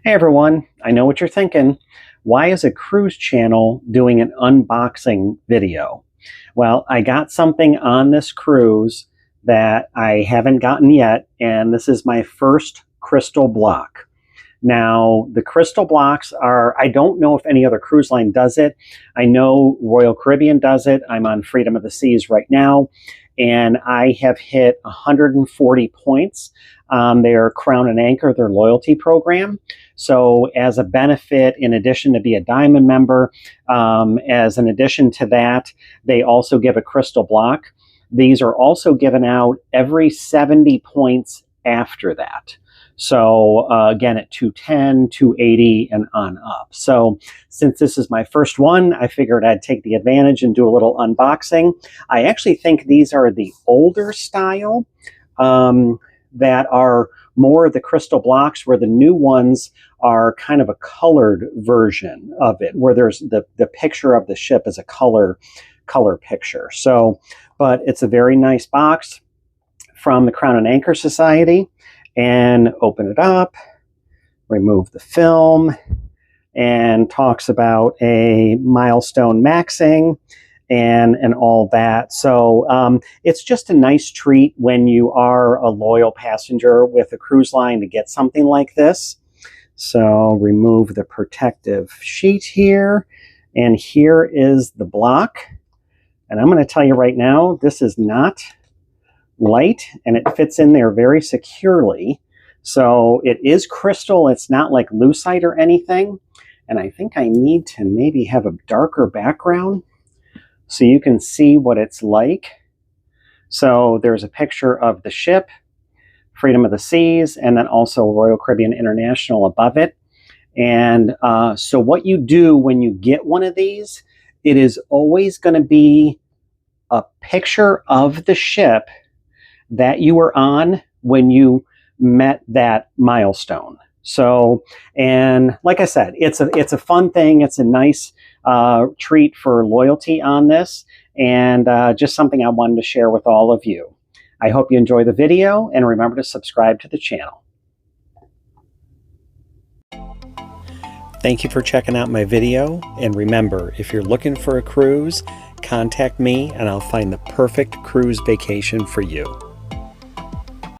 Hey everyone, I know what you're thinking. Why is a cruise channel doing an unboxing video? Well, I got something on this cruise that I haven't gotten yet, and this is my first crystal block. Now, the crystal blocks are, I don't know if any other cruise line does it. I know Royal Caribbean does it. I'm on Freedom of the Seas right now, and I have hit 140 points on their Crown and Anchor, their loyalty program. So as a benefit, in addition to be a Diamond member, as an addition to that, they also give a crystal block. These are also given out every 70 points after that. So again, at 210, 280, and on up. So since this is my first one, I figured I'd take the advantage and do a little unboxing. I actually think these are the older style that are more of the crystal blocks, where the new ones are kind of a colored version of it, where there's the picture of the ship is a color picture. So, but it's a very nice box from the Crown and Anchor Society. And open it up, remove the film, and talks about a milestone maxing and all that. So it's just a nice treat when you are a loyal passenger with a cruise line to get something like this. So remove the protective sheet here, and here is the block. And I'm going to tell you right now, this is not light, and it fits in there very securely. So it is crystal. It's not like lucite or anything. And I think I need to maybe have a darker background so you can see what it's like. So there's a picture of the ship, Freedom of the Seas, and then also Royal Caribbean International above it. And so what you do when you get one of these, it is always going to be a picture of the ship that you were on when you met that milestone. So, and like I said, it's a fun thing. It's a nice treat for loyalty on this, and just something I wanted to share with all of you. I hope you enjoy the video, and remember to subscribe to the channel. Thank you for checking out my video, and remember, if you're looking for a cruise, contact me and I'll find the perfect cruise vacation for you.